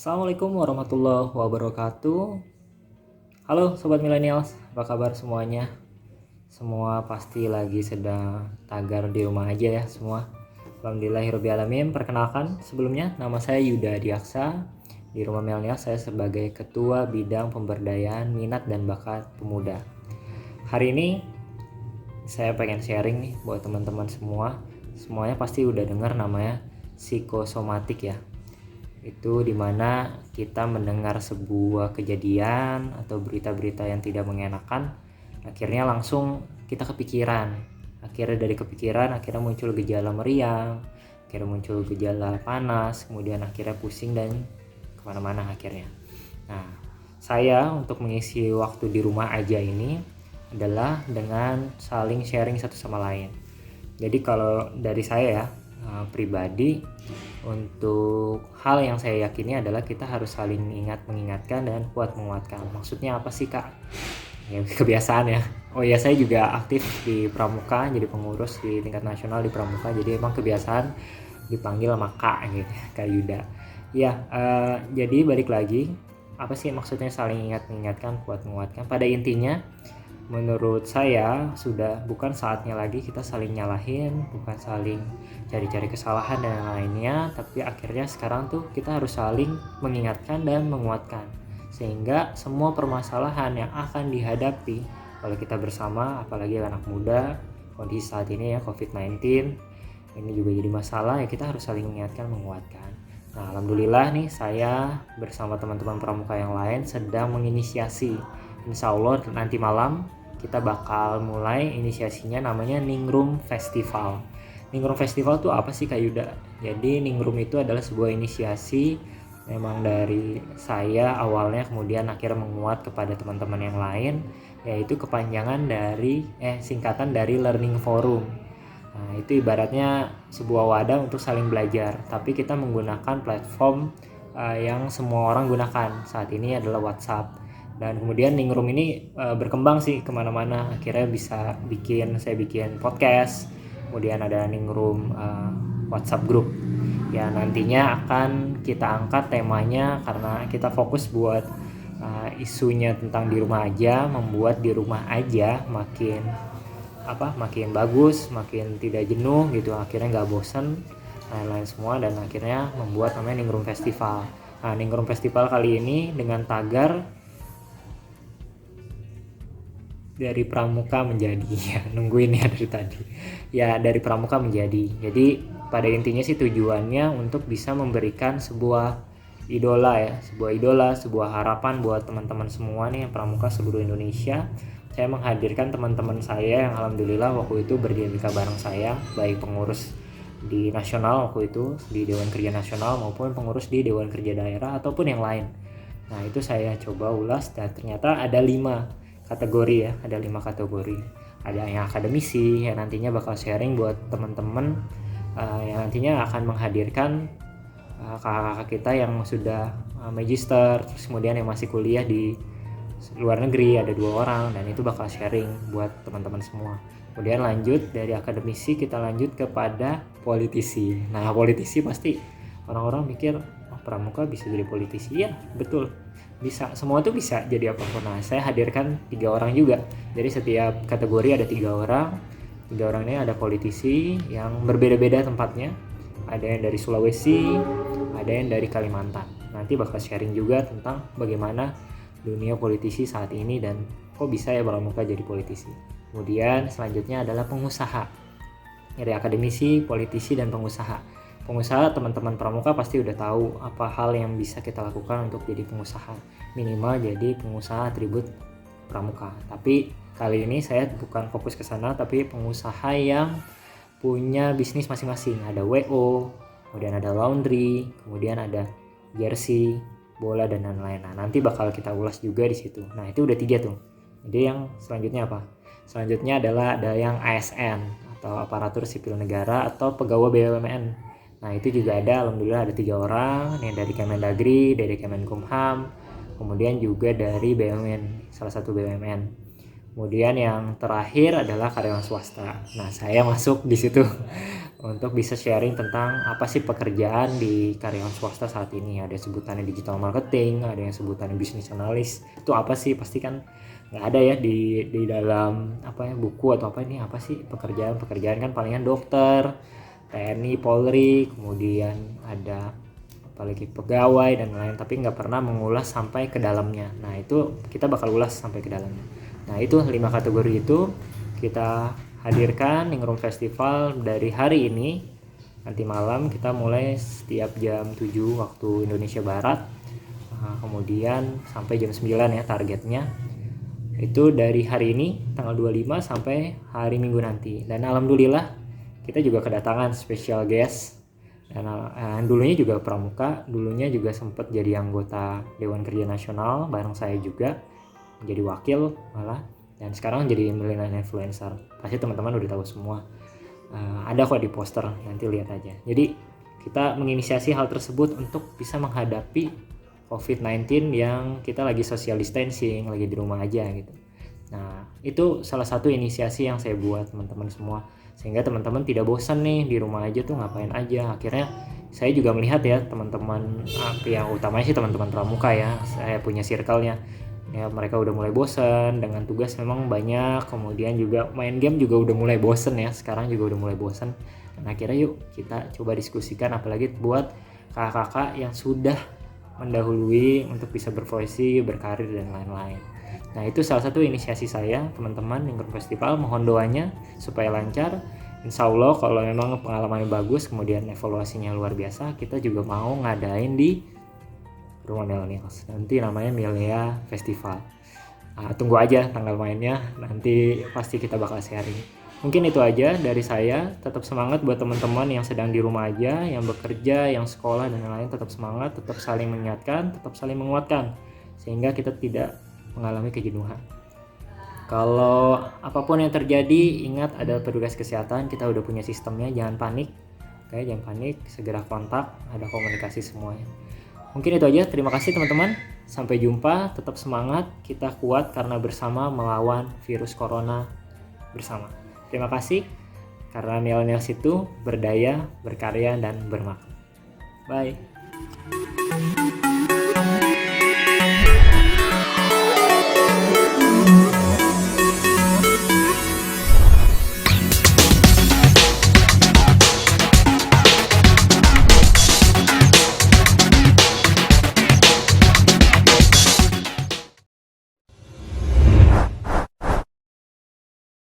Assalamualaikum warahmatullahi wabarakatuh. Halo Sobat Millennials, apa kabar semuanya? Semua pasti lagi sedang tagar di rumah aja ya semua. Alhamdulillahirrabbilalamin. Perkenalkan sebelumnya, nama saya Yuda Diaksa. Di Rumah Millennials saya sebagai Ketua Bidang Pemberdayaan Minat dan Bakat Pemuda. Hari ini saya pengen sharing nih buat teman-teman semua. Semuanya pasti udah dengar namanya psikosomatik ya. Itu dimana kita mendengar sebuah kejadian atau berita-berita yang tidak mengenakan, akhirnya langsung kita kepikiran. Akhirnya dari kepikiran akhirnya muncul gejala meriang, akhirnya muncul gejala panas, kemudian akhirnya pusing dan kemana-mana akhirnya. Nah, saya untuk mengisi waktu di rumah aja ini adalah dengan saling sharing satu sama lain. Jadi kalau dari saya ya pribadi, untuk hal yang saya yakini adalah kita harus saling mengingatkan dan kuat menguatkan. Maksudnya apa sih Kak? Ya kebiasaan ya. Oh ya, saya juga aktif di Pramuka, jadi pengurus di tingkat nasional di Pramuka. Jadi emang kebiasaan dipanggil sama Kak gitu, Kak Yuda. Ya, jadi balik lagi, apa sih maksudnya saling mengingatkan, kuat menguatkan? Pada intinya menurut saya sudah bukan saatnya lagi kita saling nyalahin, bukan saling cari-cari kesalahan dan lainnya, tapi akhirnya sekarang tuh kita harus saling mengingatkan dan menguatkan, sehingga semua permasalahan yang akan dihadapi kalau kita bersama, apalagi anak muda, kondisi saat ini ya COVID-19 ini juga jadi masalah ya, kita harus saling mengingatkan, menguatkan. Nah, alhamdulillah nih saya bersama teman-teman pramuka yang lain sedang menginisiasi. Insya Allah nanti malam kita bakal mulai inisiasinya, namanya Ningrum Festival. Ningrum Festival tuh apa sih Kak Yuda? Jadi Ningrum itu adalah sebuah inisiasi memang dari saya awalnya, kemudian akhirnya menguat kepada teman-teman yang lain, yaitu kepanjangan dari singkatan dari Learning Forum. Nah, itu ibaratnya sebuah wadah untuk saling belajar, tapi kita menggunakan platform yang semua orang gunakan saat ini adalah WhatsApp. Dan kemudian Ningrum ini berkembang sih kemana-mana, akhirnya saya bikin podcast, kemudian ada Ningrum WhatsApp group ya, nantinya akan kita angkat temanya karena kita fokus buat isunya tentang di rumah aja, membuat di rumah aja makin bagus, makin tidak jenuh gitu, akhirnya nggak bosan lain-lain semua, dan akhirnya membuat namanya Ningrum Festival. Nah, Ningrum Festival kali ini dengan tagar dari pramuka menjadi ya, nungguin ya dari tadi ya, dari pramuka menjadi. Jadi pada intinya sih tujuannya untuk bisa memberikan sebuah idola, sebuah harapan buat teman-teman semua nih yang pramuka seluruh Indonesia. Saya menghadirkan teman-teman saya yang alhamdulillah waktu itu berdinamika bareng saya, baik pengurus di nasional waktu itu di Dewan Kerja Nasional maupun pengurus di Dewan Kerja Daerah ataupun yang lain. Nah, itu saya coba ulas dan ternyata ada 5 kategori ya, ada 5 kategori. Ada yang akademisi yang nantinya bakal sharing buat teman-teman yang nantinya akan menghadirkan kakak-kakak kita yang sudah magister, terus kemudian yang masih kuliah di luar negeri ada 2 orang, dan itu bakal sharing buat teman-teman semua. Kemudian lanjut dari akademisi kita lanjut kepada politisi. Nah, politisi pasti orang-orang mikir, oh, pramuka bisa jadi politisi. Ya, betul. Bisa, semua tuh bisa jadi apapun. Nah, saya hadirkan 3 orang juga. Jadi setiap kategori ada 3 orang. 3 orang ini ada politisi yang berbeda-beda tempatnya. Ada yang dari Sulawesi, ada yang dari Kalimantan. Nanti bakal sharing juga tentang bagaimana dunia politisi saat ini dan kok bisa ya pramuka jadi politisi. Kemudian selanjutnya adalah pengusaha. Dari akademisi, politisi, dan pengusaha. Pengusaha, teman-teman pramuka pasti udah tahu apa hal yang bisa kita lakukan untuk jadi pengusaha, minimal jadi pengusaha atribut pramuka. Tapi kali ini saya bukan fokus ke sana, tapi pengusaha yang punya bisnis masing-masing. Ada WO, kemudian ada laundry, kemudian ada jersey, bola, dan lain-lain. Nah, nanti bakal kita ulas juga di situ. Nah, itu udah 3 tuh. Jadi yang selanjutnya apa? Selanjutnya adalah ada yang ASN atau aparatur sipil negara atau pegawai BUMN. Nah, itu juga ada, alhamdulillah ada 3 orang, yang dari Kemendagri, dari Kemenkumham, kemudian juga dari BUMN, salah satu BUMN. Kemudian yang terakhir adalah karyawan swasta. Nah, saya masuk di situ untuk bisa sharing tentang apa sih pekerjaan di karyawan swasta saat ini. Ada sebutannya digital marketing, ada yang sebutannya business analyst. Itu apa sih? Pasti kan nggak ada ya di dalam apa ya buku atau apa ini apa sih pekerjaan kan palingan dokter, TNI, Polri, kemudian ada apalagi pegawai dan lain, tapi nggak pernah mengulas sampai ke dalamnya. Nah, itu kita bakal ulas sampai ke dalamnya. Nah, itu 5 kategori itu kita hadirkan Ningrum Festival dari hari ini. Nanti malam kita mulai setiap jam 7 waktu Indonesia Barat. Kemudian sampai jam 9 ya targetnya. Itu dari hari ini tanggal 25 sampai hari Minggu nanti. Dan alhamdulillah kita juga kedatangan special guest. Dan dulunya juga pramuka, dulunya juga sempat jadi anggota Dewan Kerja Nasional bareng saya juga, jadi wakil malah, dan sekarang jadi millennial influencer. Pasti teman-teman udah tahu semua. Ada kok di poster, nanti lihat aja. Jadi kita menginisiasi hal tersebut untuk bisa menghadapi COVID-19 yang kita lagi social distancing, lagi di rumah aja gitu. Nah, itu salah satu inisiasi yang saya buat teman-teman semua, sehingga teman-teman tidak bosan nih di rumah aja tuh ngapain aja. Akhirnya saya juga melihat ya teman-teman, yang utamanya sih teman-teman pramuka ya, saya punya circle-nya ya, mereka udah mulai bosan dengan tugas memang banyak, kemudian juga main game juga udah mulai bosan ya, sekarang juga udah mulai bosan. Dan akhirnya yuk kita coba diskusikan, apalagi buat kakak-kakak yang sudah mendahului untuk bisa berprofesi, berkarir dan lain-lain. Nah, itu salah satu inisiasi saya teman-teman Ningrum Festival. Mohon doanya supaya lancar. Insya Allah kalau memang pengalamannya bagus, kemudian evaluasinya luar biasa, kita juga mau ngadain di Rumah Millennials. Nanti namanya Milea Festival. Tunggu aja tanggal mainnya, nanti pasti kita bakal sharing. Mungkin itu aja dari saya. Tetap semangat buat teman-teman yang sedang di rumah aja, yang bekerja, yang sekolah dan lain-lain. Tetap semangat, tetap saling mengingatkan, tetap saling menguatkan, sehingga kita tidak mengalami kejenuhan. Kalau apapun yang terjadi, ingat ada petugas kesehatan, kita udah punya sistemnya, jangan panik. Oke, jangan panik, segera kontak, ada komunikasi semuanya. Mungkin itu aja, terima kasih teman-teman. Sampai jumpa, tetap semangat, kita kuat karena bersama melawan virus corona bersama. Terima kasih, karena millennials itu berdaya, berkarya, dan bermakna. Bye.